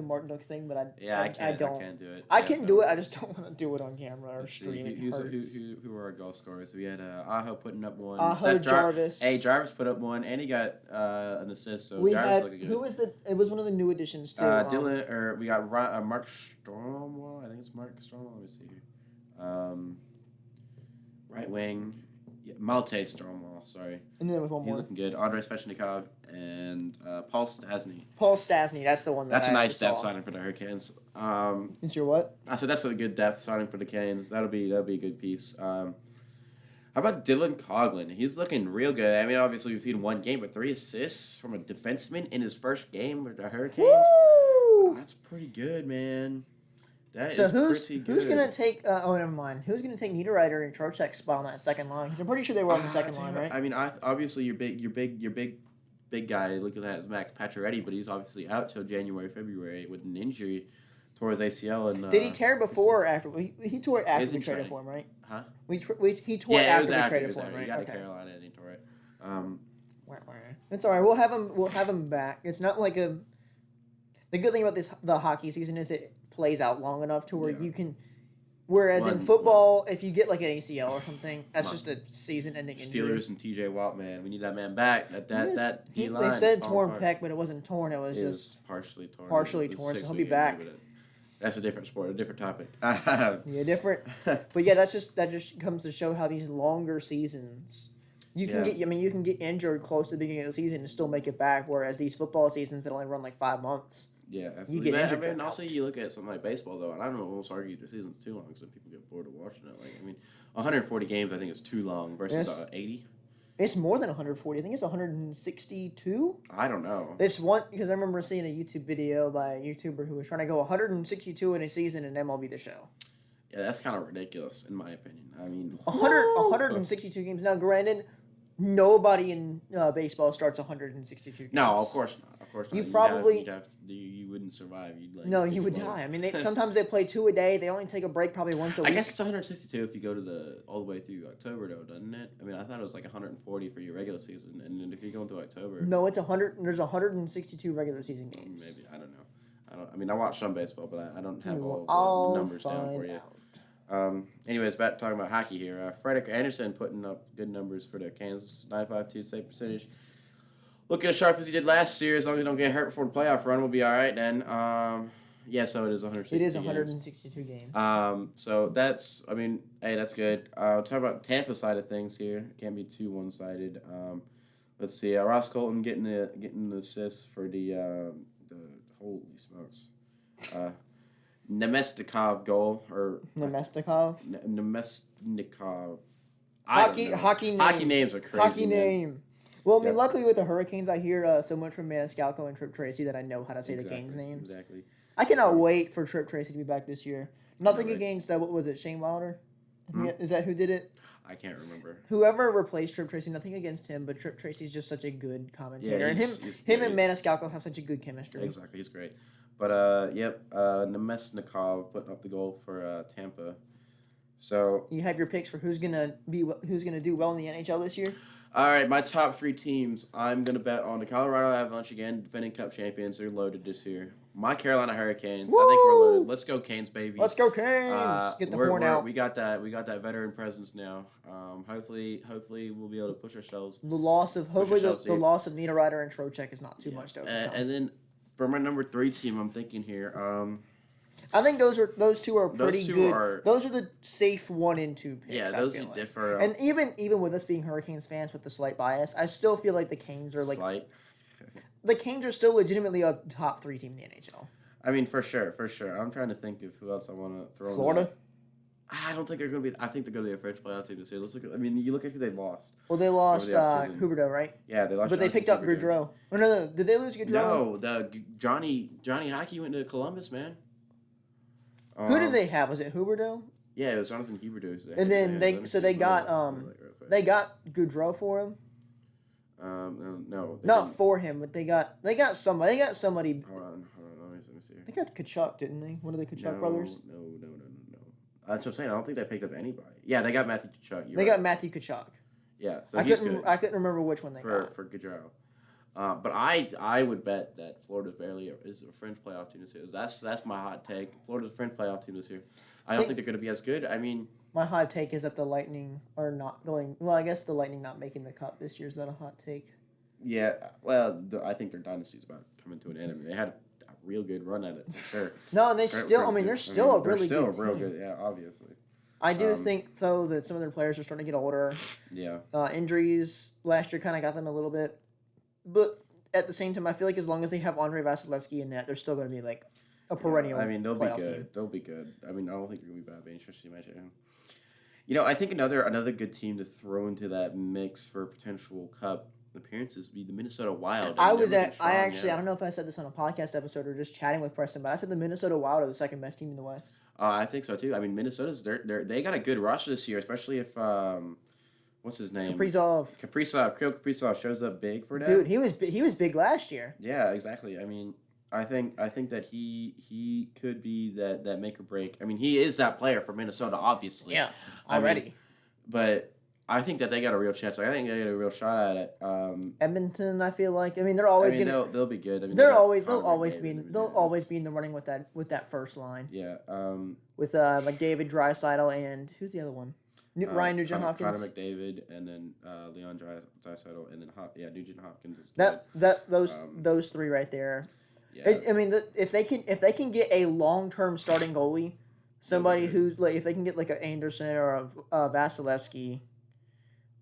Martin Duck thing, but I can't do it. I can do it. I just don't want to do it on camera or stream. Who were our goal scorers? We had Aho putting up 1. Aho, Jarvis. Jarvis put up 1, and he got an assist. So Jarvis looking good. Who was it was one of the new additions too. Dylan, or we got Mark Stromwell. I think it's Mark Stromwell. Let me see here. Right wing. Yeah, Malte Stromwell, sorry. And then there was one more. He's looking good. Andrei Svechnikov and Paul Stastny. Paul Stastny, that's the one that's a nice depth signing for the Hurricanes. It's your what? I said that's a good depth signing for the Canes. That'll be a good piece. How about Dylan Coughlin? He's looking real good. I mean, obviously we've seen 1 game, but 3 assists from a defenseman in his first game with the Hurricanes. Woo! That's pretty good, man. Who's gonna take? Never mind. Who's gonna take Niederreiter and Trocheck's spot on that second line? I'm pretty sure they were on the second line, right? I mean, obviously your big guy looking at is Max Pacioretty, but he's obviously out till January, February with an injury, tore his ACL. And did he tear before or after? He tore it after we traded for him, right? Huh? He tore it after we traded for him, right? He got to Carolina and he tore it. It's all right. We'll have him back. It's not like a. The good thing about the hockey season is it plays out long enough to where you can. Whereas in football, if you get like an ACL or something, that's just a season-ending injury. Steelers and TJ Watt, man, we need that man back. That D-line. They said torn pec, but it wasn't torn. It was just partially torn. So he'll be back. That's a different sport, a different topic. Yeah, different. But yeah, that just comes to show how these longer seasons. You can get injured close to the beginning of the season and still make it back. Whereas these football seasons that only run like 5 months. Yeah, absolutely. You get injured. And also you look at something like baseball though, and I don't almost argue the season's too long because some people get bored of watching it. Like 140 games I think is too long versus 80. It's more than 140. I think it's 162. I don't know. It's one because I remember seeing a YouTube video by a YouTuber who was trying to go 162 in a season in MLB The Show. Yeah, that's kind of ridiculous in my opinion. I mean, 162 games. Now, granted, nobody in baseball starts 162 games. No, of course not. Of course not. You wouldn't survive. You would die. I mean, sometimes they play 2 a day. They only take a break probably once a week. I guess it's 162 if you go to all the way through October, though, doesn't it? I mean, I thought it was like 140 for your regular season, and then if you go into October, no, it's 100. There's 162 regular season games. Maybe I don't know. I mean, I watch some baseball, but I don't have all the numbers down for you. Anyways, talking about hockey here. Fredrik Anderson putting up good numbers for the Kansas 9.52 save percentage. Looking as sharp as he did last year. As long as he don't get hurt before the playoff run, we'll be all right then. Yeah, so it is 162 It is games. 162 games. So that's, I mean, hey, that's good. Talk about Tampa side of things here. It can't be too one-sided. Let's see. Ross Colton getting the assist for the holy smokes, Nemestikov goal or Nemestikov. Nemestikov. Hockey names are crazy. Hockey man. name. Well, I mean, Yep. luckily with the Hurricanes, I hear so much from Maniscalco and Trip Tracy that I know how to say the Canes names. Exactly. I cannot So- wait for Trip Tracy to be back this year. Nothing right? against, what was it, Shane Wilder? Hmm? Is that who did it? I can't remember. Whoever replaced Trip Tracy, nothing against him, but Trip Tracy's just such a good commentator. And he's him and great. Maniscalco have such a good chemistry. Exactly, he's great. But Nemesnikov putting up the goal for Tampa. So You have your picks for who's gonna do well in the NHL this year? all right, my top 3 teams. I'm gonna bet on the Colorado Avalanche again, defending Cup champions. They're loaded this year. My Carolina Hurricanes. Woo! I think we're loaded. Let's go Canes, baby. Let's go Canes! Get the horn out. We got that veteran presence now. Hopefully we'll be able to push ourselves. The loss of the here. loss of Niederreiter and Trocheck is not too much to overcome. And then for my number 3 team, I'm thinking here. I think those two are pretty Those two good. are- Those are the safe 1 and 2 picks. Yeah, I those feel are like. differ. And even with us being Hurricanes fans with the slight bias, I still feel like the Canes are Slight. the Canes are still legitimately a top 3 team in the NHL. I mean, for sure. I'm trying to think of who else I want to throw. Florida. I don't think they're going to be. I think they're going to be a French playoff team this year. Let's look. You look at who they lost. Well, they lost the offseason. Huberdeau, right? Yeah, they lost. But they picked up Gaudreau. Oh, no. Did they lose Gaudreau? No, Johnny Hockey went to Columbus, man. Who did they have? Was it Huberdeau? Yeah, it was Jonathan Huberdeau. And then they got Gaudreau for him. No. Not for him, but they got somebody. Hold on. Let me see. They got Kachuk, didn't they? One of the Kachuk brothers. No. That's what I'm saying. I don't think they picked up anybody. Yeah, they got Matthew Tkachuk. They got Matthew Kachuk. Yeah, so I he's couldn't good. I couldn't remember which one they got. For Gaudreau. But I would bet that Florida's is a French playoff team this year. That's my hot take. Florida's a French playoff team this year. I don't think they're going to be as good. I mean, my hot take is that the Lightning are not going. Well, I guess the Lightning not making the cup this year is not a hot take. yeah. Well, I think their dynasty's about coming to an end. I mean, they had a real good run at it. For sure. No, and they're still a really good team. Real good. Yeah, obviously. I do think though that some of their players are starting to get older. Yeah. Injuries last year kind of got them a little bit, but at the same time, I feel like as long as they have Andrei Vasilevsky in net, they're still going to be like a perennial. I mean, they'll be good. Team. They'll be good. I mean, I don't think they're going to be bad. It'll be interesting to imagine. I think another good team to throw into that mix for potential cup appearances would be the Minnesota Wild. I don't know if I said this on a podcast episode or just chatting with Preston, but I said the Minnesota Wild are the second best team in the West. I think so too. I mean, Minnesota's they got a good roster this year, especially if what's his name? Kirill Kaprizov shows up big for them. Dude, he was big last year. Yeah, exactly. I mean, I think that he could be that make or break. I mean, he is that player for Minnesota, obviously. Yeah, already. I mean, but I think that they got a real chance. I think they got a real shot at it. Edmonton, I feel like. I mean, they're always they'll be good. I mean, they'll always be in the running with that first line. Yeah. With McDavid, Draisaitl, and who's the other one? Ryan Nugent Hopkins. Connor McDavid, and then Leon Draisaitl, and then Nugent Hopkins is good. Those 3 right there. Yeah. If they can get a long-term starting goalie, somebody who if they can get like an Anderson or a Vasilevsky,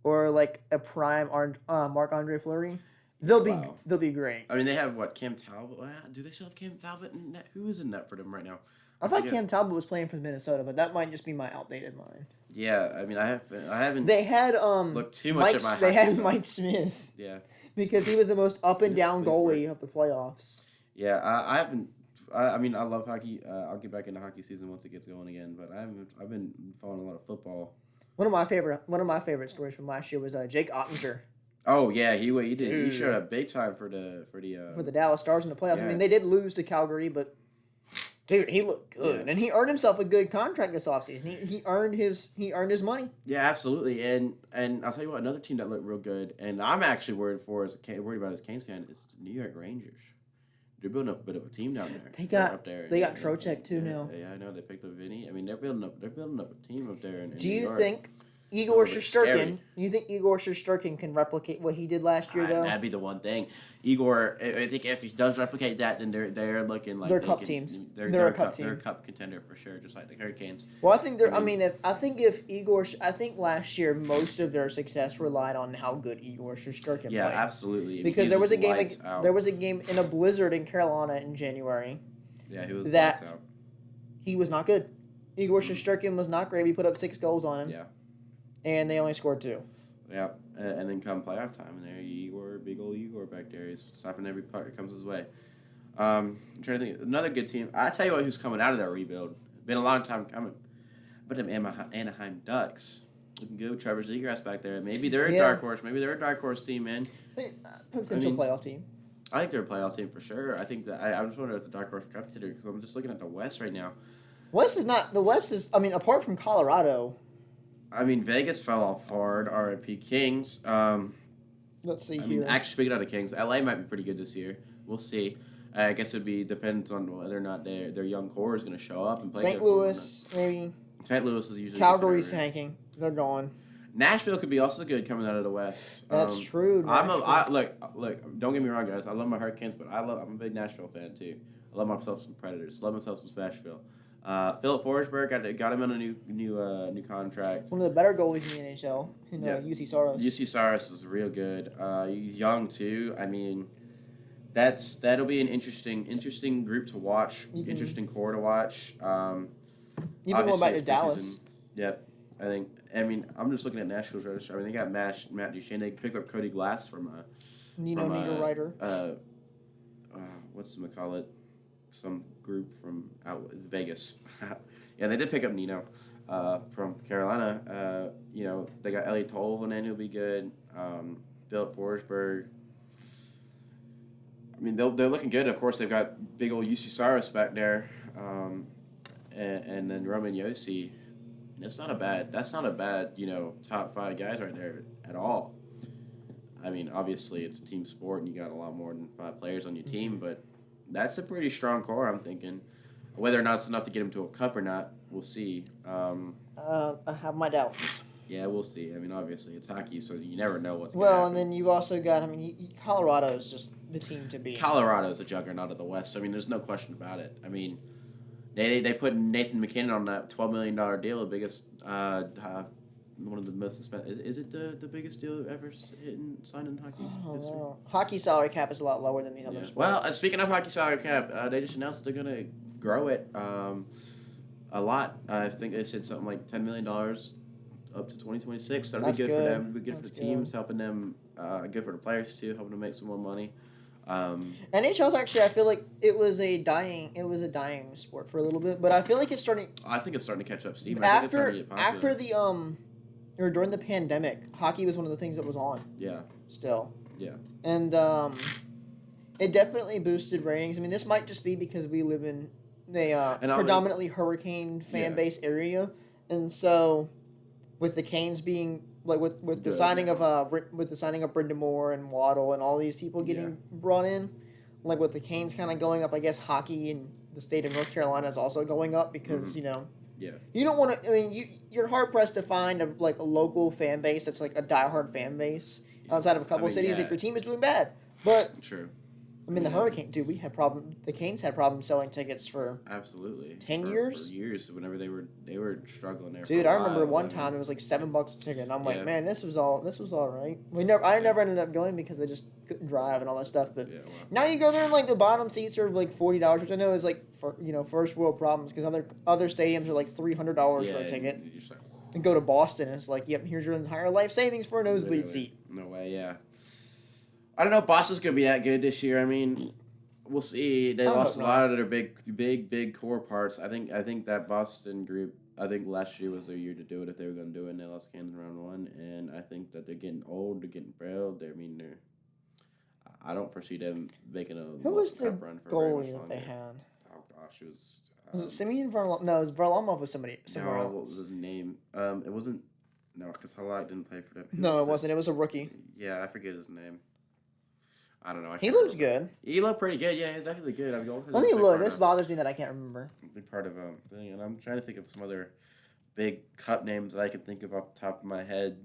or like a prime Marc-Andre Fleury, they'll be great. I mean, they have Cam Talbot. Do they still have Cam Talbot in net? Who is in net for them right now? I thought Cam Talbot was playing for Minnesota, but that might just be my outdated mind. Yeah, I mean, I haven't. They had looked too much at my. They had Mike Smith. Yeah. Because he was the most up and down goalie of the playoffs. Yeah, I haven't. I mean, I love hockey. I'll get back into hockey season once it gets going again. But I've been following a lot of football. One of my favorite stories from last year was Jake Ottinger. Oh yeah, he did. Dude. He showed up big time for the Dallas Stars in the playoffs. Yeah. I mean, they did lose to Calgary, but dude, he looked good, and he earned himself a good contract this offseason. He earned his money. Yeah, absolutely. And I'll tell you what, another team that looked real good, and I'm actually worried about as a Canes fan, is the New York Rangers. They're building up a bit of a team down there. They got Trocheck too yeah, now. Yeah, I know they picked up Vinny. I mean, they're building up a team up there. In Do New you York. think Igor bit scary. Shesterkin. You think Igor Shesterkin can replicate what he did last year, though? That'd be the one thing. Igor, I think if he does replicate that, then they're looking like They're they cup can. teams. They're A cup they're a team. cup contender for sure, just like the Hurricanes. Well, I think I they're. I mean, mean, if Igor, I think last year most of their success relied on how good Igor Shesterkin yeah, played. absolutely. I mean, Because he was lights out. there was a game in a blizzard in Carolina in January Yeah, he was lights that out. he was not good. Igor Shesterkin was not great. We put up 6 goals on him. Yeah. And they only scored 2. Yeah, and then come playoff time, and there Igor, big old Igor back there, he's stopping every puck that comes his way. I'm trying to think, another good team. I tell you what, who's coming out of that rebuild? Been a long time coming. But them Anaheim Ducks, looking good with Trevor Zegras back there. Maybe they're a dark horse. Maybe they're a dark horse team, man. Potential playoff team. I think they're a playoff team for sure. I think that I'm just wondering if the dark horse contender, because I'm just looking at the West right now. The West is. I mean, apart from Colorado. I mean, Vegas fell off hard. RIP Kings. Let's see I here. mean, actually, speaking of the Kings, LA might be pretty good this year. We'll see. I guess depends on whether or not their young core is going to show up and play. St. Louis, maybe. St. Louis is usually Calgary's tanking. They're gone. Nashville could be also good coming out of the West. That's true. Look. Don't get me wrong, guys. I love my Hurricanes, but I'm a big Nashville fan too. I love myself some Predators. Love myself some Smashville. Philip Forsberg got him on a new contract. One of the better goalies in the NHL. UC Saros. UC Saros is real good. He's young too. I mean, that'll be an interesting group to watch. Interesting core to watch. Even going back to Dallas. Yep. I mean, I'm just looking at Nashville's register. I mean, they got Matt Duchene. They picked up Cody Glass from Nino Niederreiter. What's the call it? Some group from out Vegas. Yeah, they did pick up Nino from Carolina. They got Elliot Tolvanen, who'll be good. Philip Forsberg. I mean, they're looking good. Of course, they've got big old UC Saros back there, and then Roman Josi. That's not a bad top 5 guys right there at all. I mean, obviously it's a team sport and you got a lot more than 5 players on your team, but that's a pretty strong core, I'm thinking. Whether or not it's enough to get them to a cup or not, we'll see. I have my doubts. Yeah, we'll see. I mean, obviously it's hockey, so you never know what's going to happen. And then you've also got, Colorado is just the team to beat. Colorado's a juggernaut of the West. I mean, there's no question about it. I mean, They put Nathan McKinnon on that $12 million deal, the biggest, one of the most expensive. Is it the biggest deal ever signed in hockey history? Know. Hockey salary cap is a lot lower than the other sports. Well, speaking of hockey salary cap, they just announced they're going to grow it a lot. I think they said something like $10 million up to 2026. That'll be good for them. It'll be good for the teams, helping them, good for the players too, helping them make some more money. NHL's actually, I feel like it was a dying sport for a little bit, but I feel like it's starting. I think it's starting to catch up steam. After the or during the pandemic, hockey was one of the things that was on. Yeah. Still. Yeah. And it definitely boosted ratings. I mean, this might just be because we live in a predominantly Hurricane fan base area, and so with the Canes being. Like with the signing of Brendan Moore and Waddle and all these people getting brought in, like with the Canes kind of going up, I guess hockey in the state of North Carolina is also going up because you don't want to. I mean, you're hard pressed to find a local fan base that's like a diehard fan base outside of a couple cities if your team is doing bad. But true. I mean, the Hurricane, dude, the Canes had problems selling tickets for 10 years? For years, whenever they were struggling there. Dude, I remember one time it was like $7 a ticket, and I'm like, man, this was all right. I never ended up going because they just couldn't drive and all that stuff. But now you go there and like the bottom seats are like $40, which I know is like for first world problems because other stadiums are like $300 for a ticket. And go to Boston, and it's like, yep, here's your entire life savings for a nosebleed seat. No way, yeah. I don't know if Boston's going to be that good this year. I mean, we'll see. They lost a lot of their big core parts. I think that Boston group, I think last year was their year to do it if they were going to do it, and they lost Kansas in round 1. And I think that they're getting old, they're getting frail. I don't foresee them making a Who was the run for goalie that they had? Oh, gosh, it was... was it Simeon Varlamov? No, it was Varlamov was somewhere else. What was his name? It wasn't... No, because Halak didn't play for them. No, it wasn't. It was a rookie. Yeah, I forget his name. I don't know. He looks good. He looked pretty good. Yeah, he's definitely good. Let me look. This bothers me that I can't remember. Big part of thing, and I'm trying to think of some other big cup names that I can think of off the top of my head.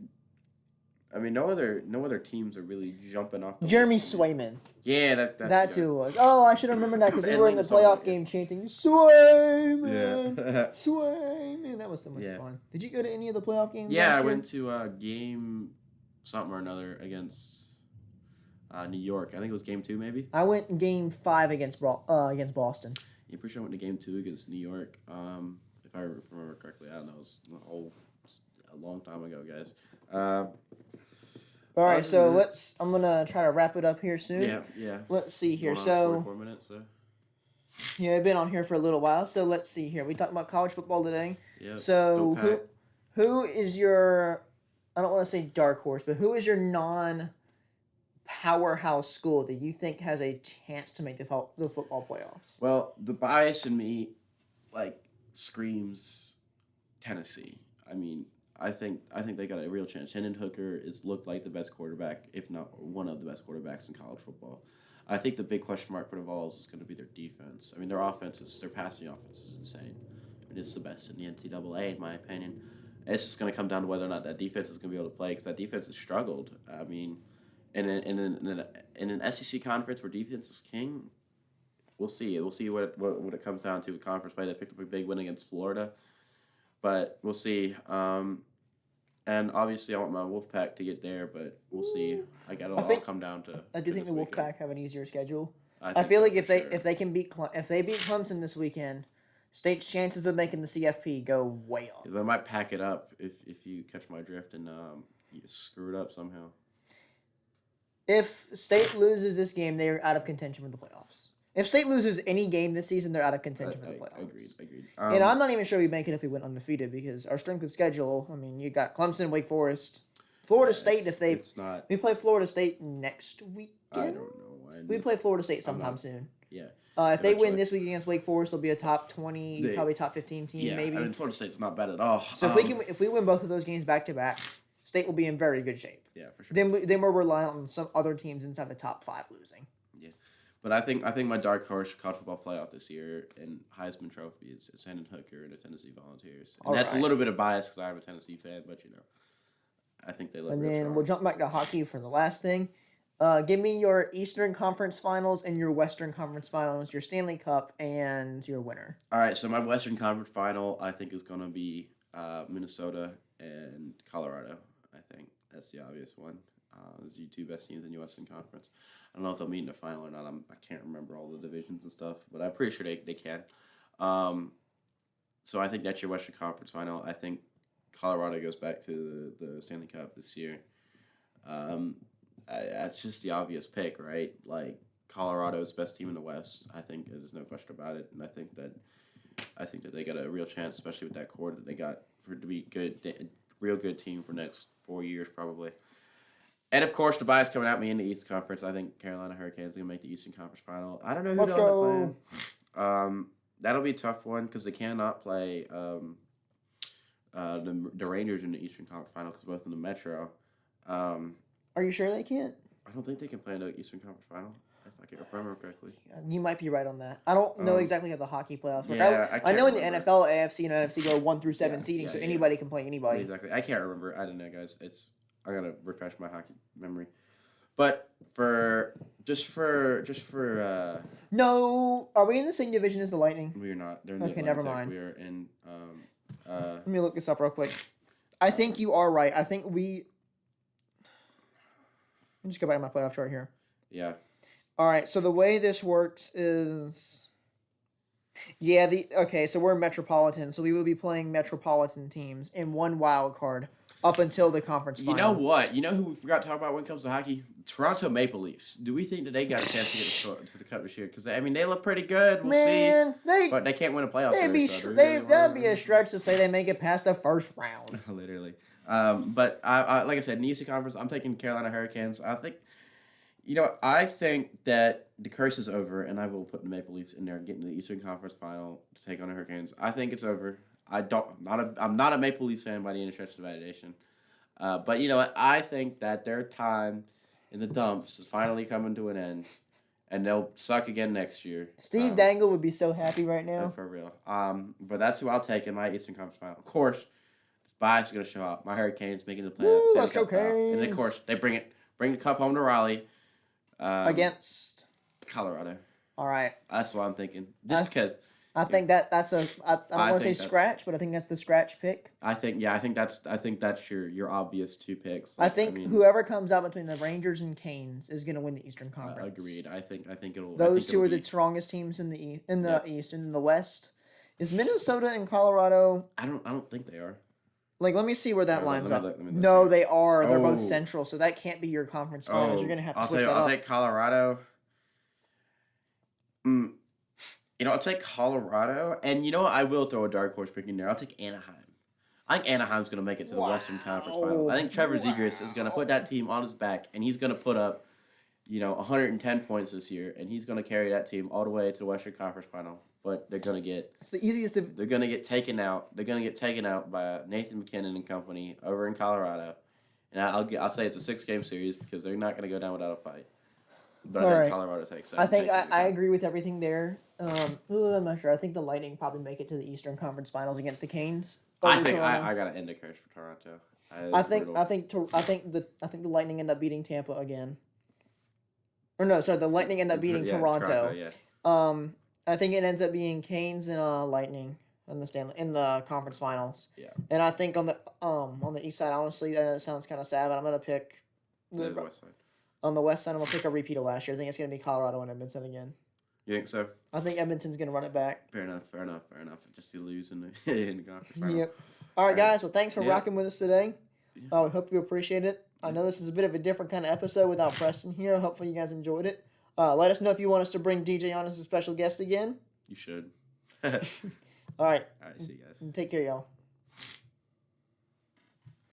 I mean, no other teams are really jumping off the Jeremy list. Swayman. Yeah, That's who it was. Oh, I should remember that because we were in the Atlanta somewhat, playoff yeah. game chanting Swayman, Yeah. Swayman. That was so much Yeah. fun. Did you go to any of the playoff games? Yeah, last I year? went to game something or another against New York. I think it was game 2, maybe. I went in game 5 against Boston. Yeah, pretty sure I went to game 2 against New York. If I remember correctly, I don't know. It was a long time ago, guys. All right, so I'm gonna try to wrap it up here soon. Yeah. Let's see here. Going on So 44 minutes. So. yeah, I've been on here for a little while. So let's see here. We talked about college football today. Yeah. So who is your? I don't want to say dark horse, but who is your powerhouse school that you think has a chance to make the football playoffs? Well, the bias in me, screams Tennessee. I mean, I think they got a real chance. Hendon Hooker is looked like the best quarterback, if not one of the best quarterbacks in college football. I think the big question mark for the Vols is going to be their defense. I mean, their passing offense is insane. I mean, it's the best in the NCAA, in my opinion. It's just going to come down to whether or not that defense is going to be able to play, because that defense has struggled. I mean, in an SEC conference where defense is king, we'll see. We'll see what it comes down to. A conference play that picked up a big win against Florida, but we'll see. And obviously, I want my Wolfpack to get there, but we'll see. It'll all come down to. I do think the Wolfpack have an easier schedule. I feel like if sure. they beat Clemson this weekend, State's chances of making the CFP go way up. They might pack it up if you catch my drift and you screw it up somehow. If State loses this game, they're out of contention for the playoffs. If State loses any game this season, they're out of contention for the playoffs. Agreed. And I'm not even sure we make it if we went undefeated, because our strength of schedule, I mean, you got Clemson, Wake Forest, Florida State. We play Florida State next weekend. I don't know. We play Florida State sometime soon. Yeah. If they win this week against Wake Forest, they'll be a top 20, probably top 15 team, maybe. I mean, Florida State's not bad at all. So if we win both of those games back to back, State will be in very good shape. Yeah, for sure. Then we're reliant on some other teams inside the top 5 losing. Yeah, but I think my dark horse college football playoff this year and Heisman Trophy is Hendon Hooker and the Tennessee Volunteers. And that's a little bit of bias because I'm a Tennessee fan, but I think they look. And real then strong. we'll jump back to hockey for the last thing. Give me your Eastern Conference Finals and your Western Conference Finals, your Stanley Cup, and your winner. All right, so my Western Conference Final I think is going to be Minnesota and Colorado. I think that's the obvious one. Those are your 2 best teams in the Western Conference. I don't know if they'll meet in the final or not. I can't remember all the divisions and stuff, but I'm pretty sure they can. So I think that's your Western Conference Final. I think Colorado goes back to the Stanley Cup this year. That's just the obvious pick, right? Like, Colorado's best team in the West. I think there's no question about it, and I think that they got a real chance, especially with that core that they got for it to be good, real good team for the next 4 years probably. And of course, the bias coming at me in the East Conference. I think Carolina Hurricanes are gonna make the Eastern Conference Final. I don't know who Let's they'll play. That'll be a tough one because they cannot play the Rangers in the Eastern Conference Final because both in the Metro. Are you sure they can't? I don't think they can play in the Eastern Conference Final, if I can remember correctly. You might be right on that. I don't know exactly how the hockey playoffs work. Yeah, I know in the remember. NFL, AFC, and NFC go 1 through 7 seeding, so anybody can play anybody. Exactly. I can't remember. I don't know, guys. I gotta refresh my hockey memory. But No, are we in the same division as the Lightning? we are not. They're in Okay, the never Atlantic. mind. We are in. Let me look this up real quick. I think you are right. I think let me just go back to my playoff chart here. Yeah. All right, so the way this works is, so we're Metropolitan, so we will be playing Metropolitan teams in one wild card up until the conference finals. You know what? You know who we forgot to talk about when it comes to hockey? Toronto Maple Leafs. Do we think that they got a chance to get to the cup this year? Because they look pretty good. We'll see. But they can't win a playoff series. That'd be a stretch to say they make it past the first round. Literally. But I like I said, in the Eastern Conference, I'm taking Carolina Hurricanes. I think that the curse is over, and I will put the Maple Leafs in there and get into the Eastern Conference Final to take on the Hurricanes. I think it's over. I'm not a Maple Leafs fan by any stretch of the imagination. But you know what? I think that their time in the dumps is finally coming to an end, and they'll suck again next year. Steve Dangle would be so happy right now. For real. But that's who I'll take in my Eastern Conference Final. Of course, Bias is going to show up. My Hurricanes making the Woo, playoffs. let's go And of Canes. course, they bring the cup home to Raleigh. Against Colorado. All right. That's what I'm thinking. Just because. I think that's a. I don't want to say scratch, but I think that's the scratch pick. I think that's your obvious two picks. I think whoever comes out between the Rangers and Canes is going to win the Eastern Conference. Agreed. I think it'll. Those two are the strongest teams in the East, and in the West. Is Minnesota and Colorado? I don't think they are. Like, let me see where that lines up. Let me look No, here. they are. They're both Central, so that can't be your conference finals. You're going to have to switch that up. I'll take Colorado. I'll take Colorado, and you know what? I will throw a dark horse pick in there. I'll take Anaheim. I think Anaheim's going to make it to the Western Conference Finals. I think Trevor Zegras is going to put that team on his back, and he's going to put up, 110 points this year, and he's going to carry that team all the way to the Western Conference Final. But they're going to get. It's the easiest. They're going to get taken out. They're going to get taken out by Nathan McKinnon and company over in Colorado, and I'll say it's a 6-game series because they're not going to go down without a fight. But I think Colorado takes it. I think I agree with everything there. I'm not sure. I think the Lightning probably make it to the Eastern Conference Finals against the Canes. I think I got to end the curse for Toronto. I think the Lightning end up beating Tampa again. Or no, sorry, the Lightning end up beating Toronto. I think it ends up being Canes and Lightning in the conference finals. Yeah. And I think on the East side, honestly, that sounds kind of sad, but I'm gonna pick the West side. On the West side, I'm gonna pick a repeat of last year. I think it's gonna be Colorado and Edmonton again. You think so? I think Edmonton's gonna run it back. Fair enough. Just to lose in the in the conference final. Yep. All right, guys. Well, thanks for rocking with us today. We hope you appreciate it. I know this is a bit of a different kind of episode without Preston here. Hopefully, you guys enjoyed it. Let us know if you want us to bring DJ on as a special guest again. You should. All right. See you guys. Take care, y'all.